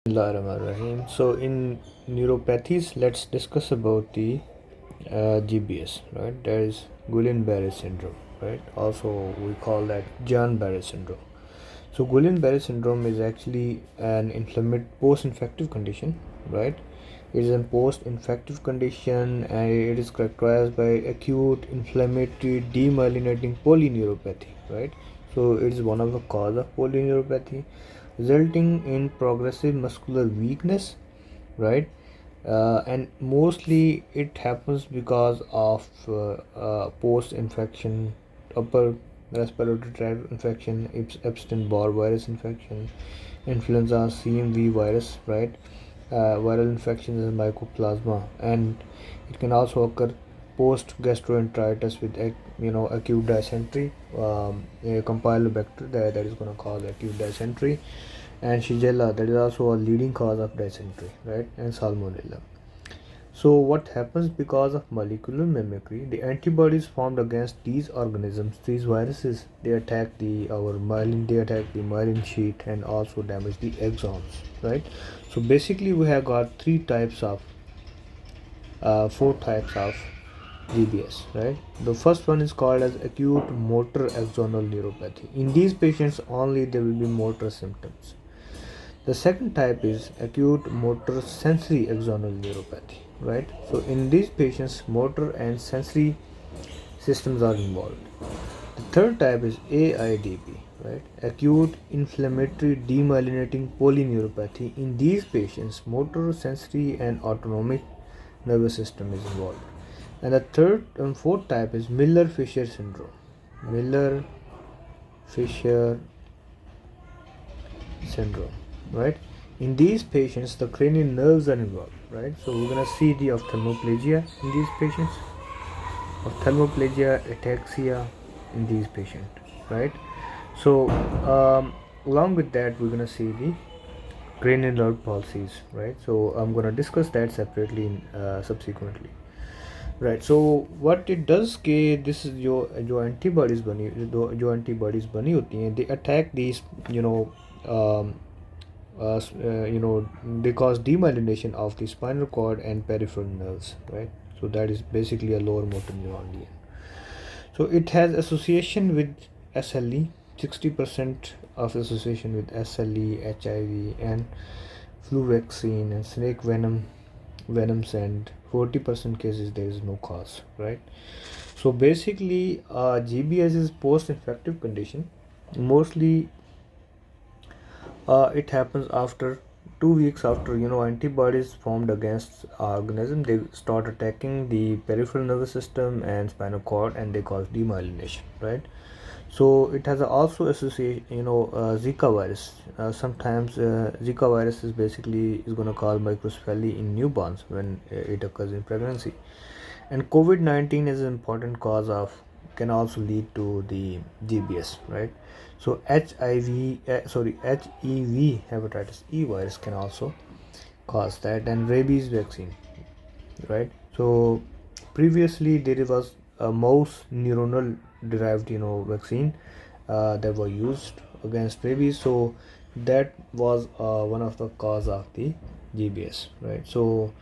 Bismillahirrahmanirrahim. So in neuropathies, let's discuss about the GBS, right? There is Guillain-Barré syndrome, right? Also, we call that Guillain-Barré syndrome. So Guillain-Barré syndrome is actually an post-infective condition, right? It is a post-infective condition and it is characterized by acute inflammatory demyelinating polyneuropathy, right? So it is one of the cause of polyneuropathy, resulting in progressive muscular weakness, right? And mostly it happens because of post-infection, upper respiratory tract infection, Epstein-Barr virus infection, influenza, CMV virus, right? Viral infections in mycoplasma, and it can also occur post gastroenteritis with acute dysentery, a campylobacter that is going to cause acute dysentery, and Shigella, that is also a leading cause of dysentery, right? And Salmonella. So what happens because of molecular mimicry? The antibodies formed against these organisms, these viruses, they attack the myelin sheet and also damage the axons, right? So basically, we have got four types of GBS, right? The first one is called as acute motor axonal neuropathy. In these patients, only there will be motor symptoms. The second type is acute motor sensory axonal neuropathy, right? So in these patients, motor and sensory systems are involved. The third type is AIDP, right? Acute inflammatory demyelinating polyneuropathy. In these patients, motor, sensory, and autonomic nervous system is involved. And the third and fourth type is Miller-Fisher syndrome. Miller-Fisher syndrome, right? In these patients, the cranial nerves are involved, right? So we're gonna see the ophthalmoplegia in these patients, ophthalmoplegia, ataxia in these patients, right? So along with that, we're gonna see the cranial nerve palsies, right? So I'm gonna discuss that separately subsequently. Right. So what it does कि this is जो antibodies बनी होती हैं, they attack these, um, they cause demyelination of the spinal cord and peripheral nerves, right? So that is basically a lower motor neuron lesion. So it has association with SLE, 60% of association with SLE, HIV, and flu vaccine and snake venoms, and 40% cases there is no cause, right? So basically, GBS is post-infective condition. Mostly, it happens after 2 weeks after antibodies formed against organism. They start attacking the peripheral nervous system and spinal cord, and they cause demyelination, right? So it has also associate Zika virus. Sometimes Zika virus is going to cause microcephaly in newborns when it occurs in pregnancy, and COVID-19 is an important cause of, can also lead to the GBS, right? So HEV hepatitis E virus can also cause that, and rabies vaccine, right? So previously there was a mouse neuronal derived vaccine that were used against rabies, so that was one of the cause of the GBS, right? So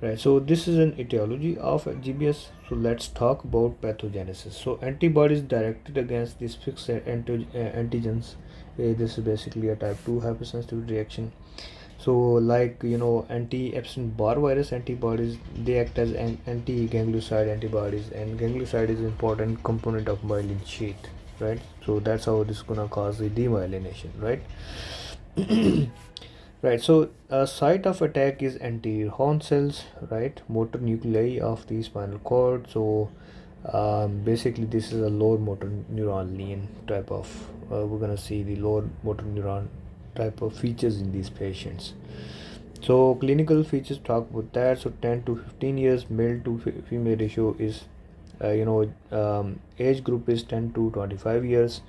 this is an etiology of GBS. So let's talk about pathogenesis. So antibodies directed against these fixed antigens. This is basically a type 2 hypersensitivity reaction. So like anti-Epstein-Barr virus antibodies, they act as anti-ganglioside antibodies, and ganglioside is an important component of myelin sheath, right? So that's how this is gonna cause the demyelination, right? Right, so a site of attack is anterior horn cells, right? Motor nuclei of the spinal cord. So basically this is a lower motor neuron lean type of, we're gonna see the lower motor neuron type of features in these patients. So clinical features talk about that. So 10 to 15 years, male to female ratio is age group is 10 to 25 years,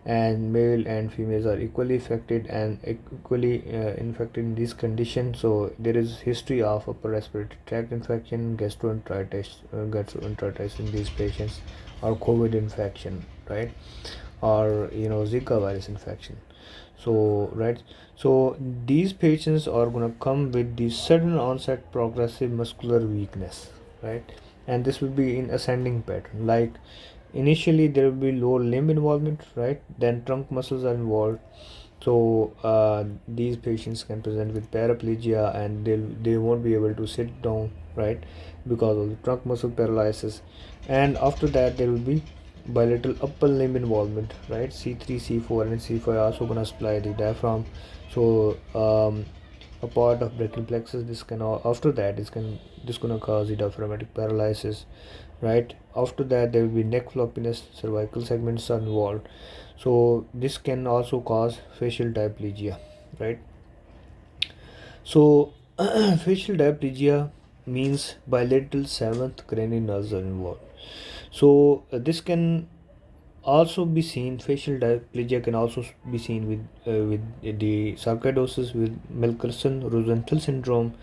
and male and females are equally affected and equally infected in this condition. So there is history of upper respiratory tract infection, gastroenteritis in these patients, or COVID infection, right? Or Zika virus infection. So right, so these patients are gonna come with the sudden onset progressive muscular weakness, right? And this will be in ascending pattern. Like initially there will be lower limb involvement, right? Then trunk muscles are involved. So these patients can present with paraplegia, and they won't be able to sit down, right, because of the trunk muscle paralysis. And after that there will be bilateral upper limb involvement, right? C3, C4, and C5 are also gonna supply the diaphragm. So a part of brachial plexus, this can after that this gonna cause the diaphragmatic paralysis, right? After that there will be neck floppiness, cervical segments are involved. So this can also cause facial diplegia, right? So facial diplegia means bilateral seventh cranial nerves are involved. So this can also be seen, facial diplegia can also be seen with the sarcoidosis, with Wilkerson-Rosenthal syndrome,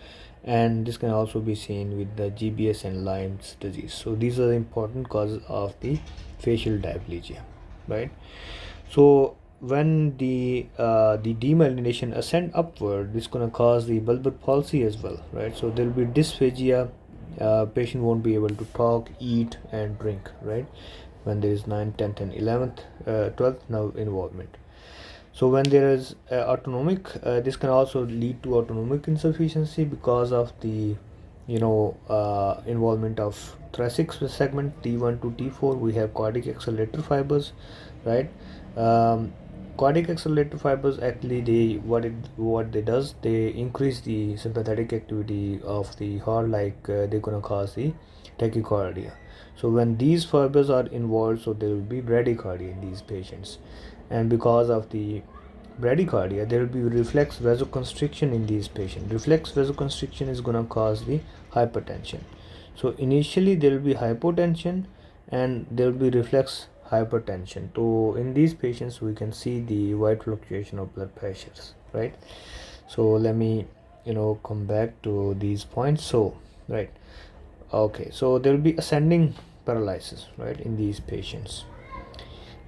and this can also be seen with the GBS and Lyme's disease. So these are the important causes of the facial diplegia, right? So when the demyelination ascend upward, this gonna cause the bulbar palsy as well, right? So there will be dysphagia. Patient won't be able to talk, eat, and drink, right? When there is 9th, 10th, and 11th, 12th nerve involvement. So when there is autonomic, this can also lead to autonomic insufficiency because of the involvement of thoracic segment T1 to T4. We have cardiac accelerator fibers, right? um, Cardiac accelerator fibers actually what they does, they increase the sympathetic activity of the heart, like they're gonna cause the tachycardia. So when these fibers are involved, so there will be bradycardia in these patients, and because of the bradycardia there will be reflex vasoconstriction in these patients. Reflex vasoconstriction is going to cause the hypertension. So initially there will be hypotension and there will be reflex hypertension. So in these patients we can see the wide fluctuation of blood pressures, right? So let me come back to these points. So right, okay, so there will be ascending paralysis, right, in these patients.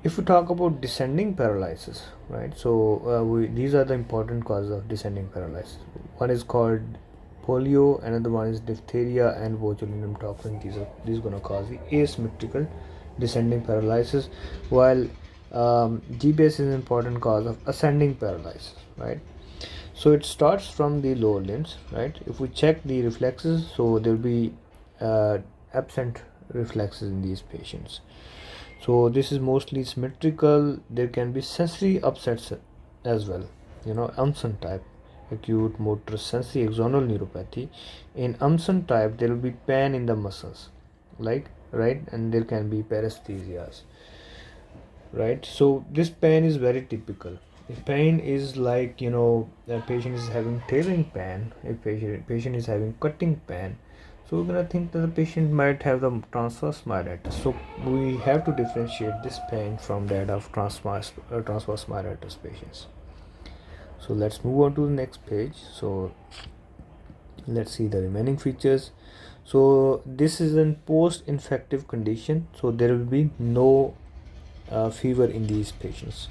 If we talk about descending paralysis, right, so these are the important causes of descending paralysis. One is called polio, another one is diphtheria and botulinum toxin. These are going to cause the asymmetrical descending paralysis, while GBS is an important cause of ascending paralysis, right? So it starts from the lower limbs, right? If we check the reflexes, so there will be absent reflexes in these patients. So this is mostly symmetrical. There can be sensory upsets as well. Umson type, acute motor sensory axonal neuropathy. In Umson type, there will be pain in the muscles, like, right, and there can be paresthesias, right? So this pain is very typical. If pain is like, the patient is having tearing pain, if patient is having cutting pain, so we're gonna think that the patient might have the transverse myelitis. So we have to differentiate this pain from that of transverse myelitis patients. So let's move on to the next page. So let's see the remaining features. So this is a post-infective condition, so there will be no fever in these patients,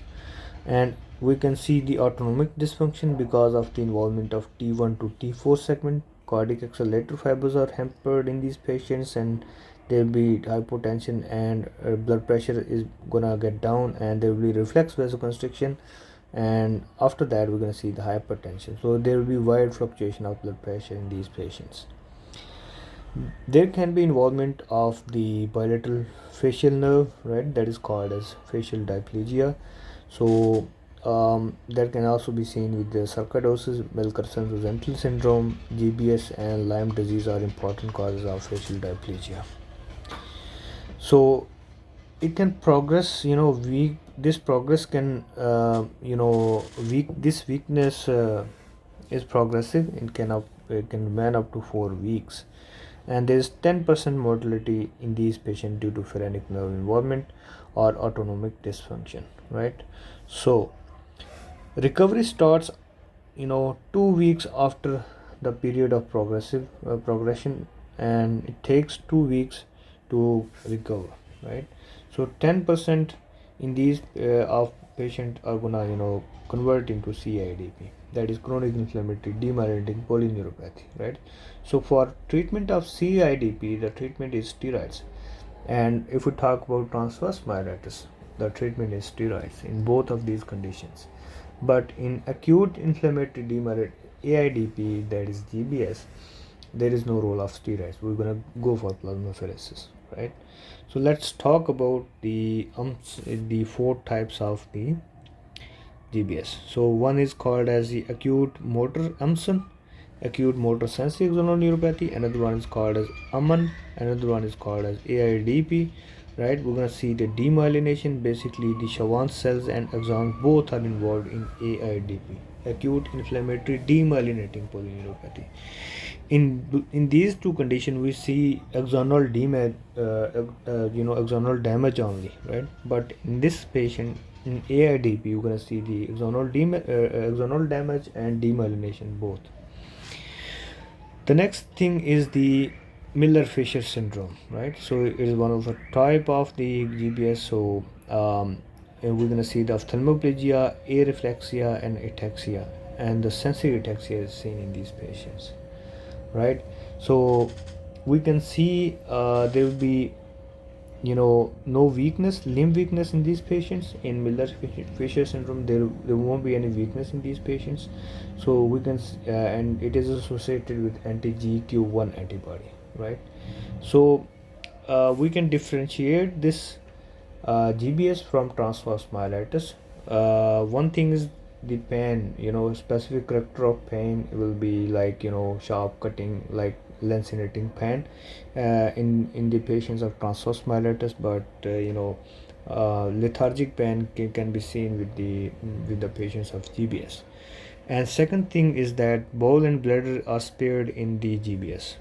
and we can see the autonomic dysfunction because of the involvement of T1 to T4 segment. Cardiac accelerator fibers are hampered in these patients, and there will be hypotension, and blood pressure is gonna get down, and there will be reflex vasoconstriction, and after that we're gonna see the hypertension. So there will be wide fluctuation of blood pressure in these patients. There can be involvement of the bilateral facial nerve, right, that is called as facial diplegia. So that can also be seen with the sarcoidosis, Wilkerson-Rosenthal syndrome. GBS and Lyme disease are important causes of facial diplegia. So it can progress, weak. This progress can this weakness is progressive. It can remain up to 4 weeks, and there is 10% mortality in these patients due to phrenic nerve involvement or autonomic dysfunction, right? So recovery starts 2 weeks after the period of progression, and it takes 2 weeks to recover, right? So 10% in these of patient are gonna convert into CIDP, that is chronic inflammatory demyelinating polyneuropathy, right? So for treatment of CIDP, the treatment is steroids, and if we talk about transverse myelitis, the treatment is steroids in both of these conditions. But in acute inflammatory demyelinating AIDP, that is GBS, there is no role of steroids. We're gonna go for plasmapheresis, right? So let's talk about the four types of the GBS. So one is called as the acute motor UMSN, acute motor sensory axonal neuropathy. Another one is called as AMAN. Another one is called as AIDP. Right? We're gonna see the demyelination. Basically, the Schwann cells and axons both are involved in AIDP, acute inflammatory demyelinating polyneuropathy. In these two conditions, we see axonal axonal damage only, right? But in this patient, in AIDP, you're gonna see the axonal damage and demyelination both. The next thing is the Miller-Fisher syndrome, right? So it is one of the type of the GBS. So and we're gonna see the ophthalmoplegia, areflexia, and ataxia, and the sensory ataxia is seen in these patients, right? So we can see there will be no weakness, limb weakness in these patients. In Miller-Fisher syndrome, there won't be any weakness in these patients. So we can and it is associated with anti-GQ1 antibody, right? So we can differentiate this GBS from transverse myelitis. One thing is the pain, specific character of pain will be like sharp cutting, like lancinating pain in the patients of transverse myelitis, but lethargic pain can be seen with the patients of GBS. And second thing is that bowel and bladder are spared in the GBS,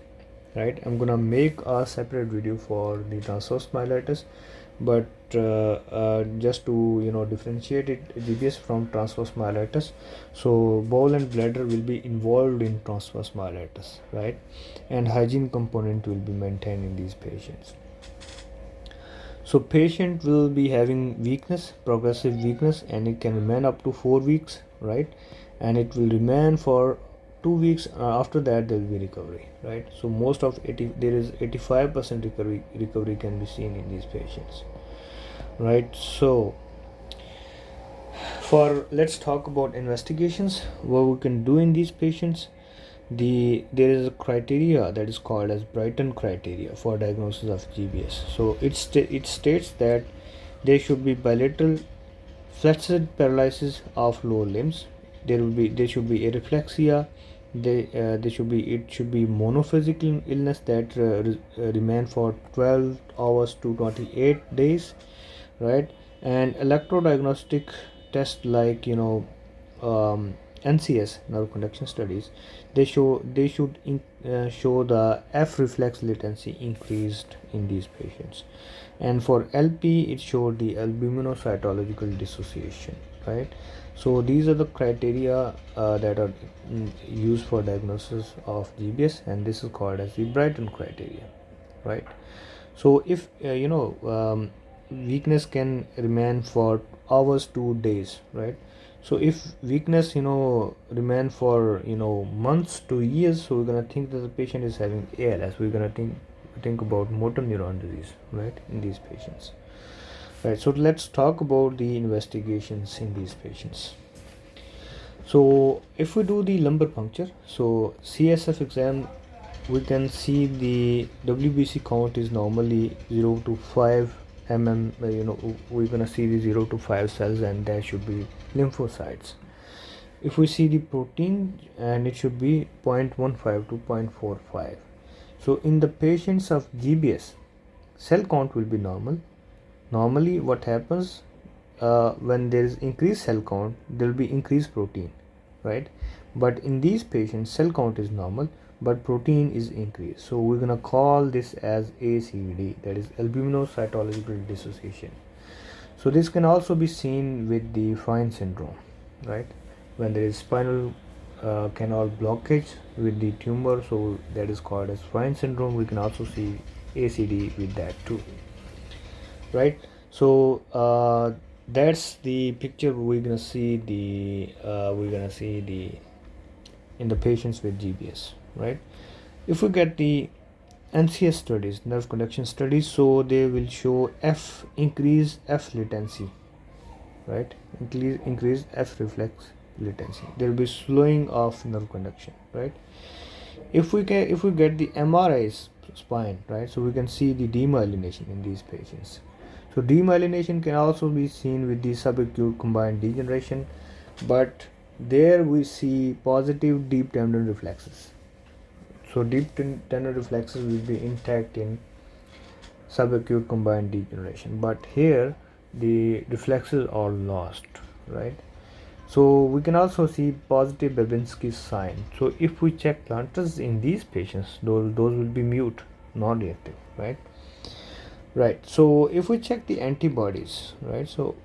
right? I'm gonna make a separate video for the transverse myelitis, but just to differentiate it GBS from transverse myelitis, so bowel and bladder will be involved in transverse myelitis, right? And hygiene component will be maintained in these patients. So patient will be having weakness, progressive weakness, and it can remain up to 4 weeks, right? And it will remain for 2 weeks. After that there will be recovery, right? So most of there is 85% recovery can be seen in these patients, right? So let's talk about investigations, what we can do in these patients. There is a criteria that is called as Brighton criteria for diagnosis of GBS. So it states that there should be bilateral flaccid paralysis of lower limbs. There should be areflexia. It should be monophysical illness that remain for 12 hours to 28 days, right? And electrodiagnostic tests like NCS, nerve conduction studies, they should show the F reflex latency increased in these patients. And for LP, it showed the albuminocytological dissociation, right? So these are the criteria that are used for diagnosis of GBS, and this is called as the Brighton criteria, right? So if weakness can remain for hours to days, right? So if weakness remain for months to years, so we're gonna think that the patient is having ALS. We're gonna think about motor neuron disease, right, in these patients, right? So let's talk about the investigations in these patients. So if we do the lumbar puncture, so CSF exam, we can see the WBC count is normally 0 to 5 we're gonna see the 0 to 5 cells, and there should be lymphocytes. If we see the protein, and it should be 0.15 to 0.45. So in the patients of GBS, cell count will be normal. Normally what happens when there is increased cell count, there will be increased protein, right? But in these patients, cell count is normal, but protein is increased. So we're gonna call this as ACD, that is albuminocytological dissociation. So this can also be seen with the Fine syndrome, right? When there is spinal canal blockage with the tumor, so that is called as Fine syndrome. We can also see ACD with that too, right? So that's the picture we're gonna see in the patients with GBS, right? If we get the NCS studies, nerve conduction studies, so they will show increase F latency, right? Increase F reflex latency. There will be slowing of nerve conduction, right? If we get the MRI spine, right, so we can see the demyelination in these patients. So demyelination can also be seen with the subacute combined degeneration, but there we see positive deep tendon reflexes. So deep tendon reflexes will be intact in subacute combined degeneration, but here the reflexes are lost, right? So we can also see positive Babinski sign. So if we check planters in these patients, those will be mute, non-reactive, right? Right. So if we check the antibodies, right? So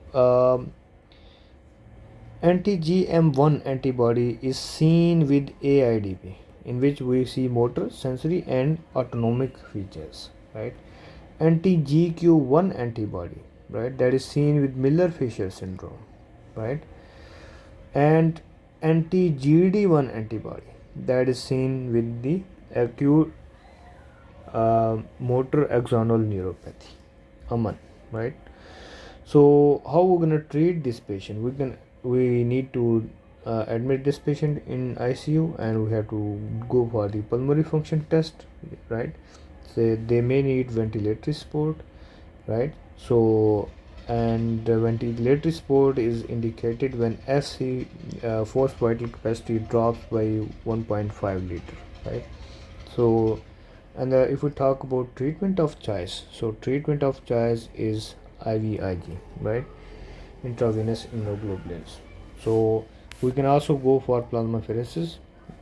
anti-GM1 antibody is seen with AIDP, in which we see motor, sensory, and autonomic features, right? Anti-GQ1 antibody, right? That is seen with Miller-Fisher syndrome, right? And anti-GD1 antibody that is seen with the acute motor axonal neuropathy, AMAN, right? So how we're gonna treat this patient? We need to admit this patient in ICU, and we have to go for the pulmonary function test, right? So they may need ventilatory support, right? So and ventilatory support is indicated when FC forced vital capacity drops by 1.5 liter, right? So and if we talk about treatment of choice, so treatment of choice is IVIG, right? Intravenous immunoglobulins. So we can also go for plasmapheresis.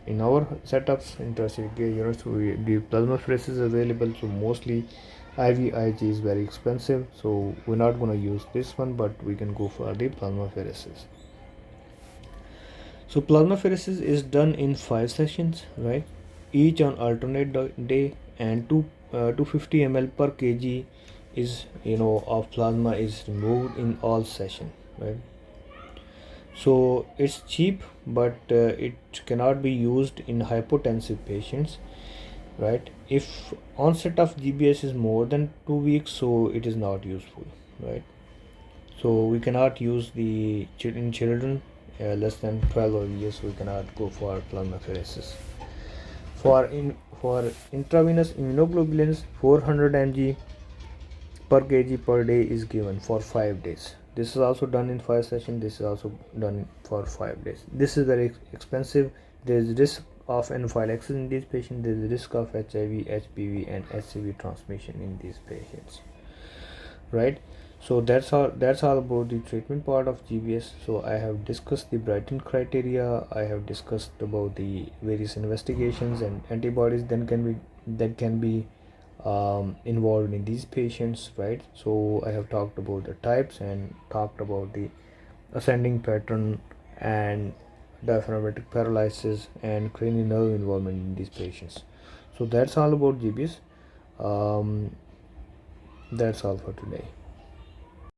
In our setups, intracerebral units, the plasmapheresis is available. So mostly IVIG is very expensive, so we're not going to use this one, but we can go for the plasmapheresis. So plasmapheresis is done in 5 sessions, right? Each on alternate day, and 250 ml per kg is of plasma is removed in all session, right? So it's cheap, but it cannot be used in hypotensive patients, right? If onset of GBS is more than 2 weeks, so it is not useful, right? So we cannot use in children less than 12 years. We cannot go for plasmapheresis. For intravenous immunoglobulins, 400 mg per kg per day is given for 5 days. This is also done in 5 sessions. This is also done for 5 days. This is very expensive. There is risk of anaphylaxis in these patients. There is risk of HIV, HPV, and HCV transmission in these patients, right? So that's all about the treatment part of GBS. So I have discussed the Brighton criteria. I have discussed about the various investigations and antibodies that can be involved in these patients, right? So I have talked about the types and talked about the ascending pattern and diaphragmatic paralysis and cranial nerve involvement in these patients. So that's all about GBS. That's all for today.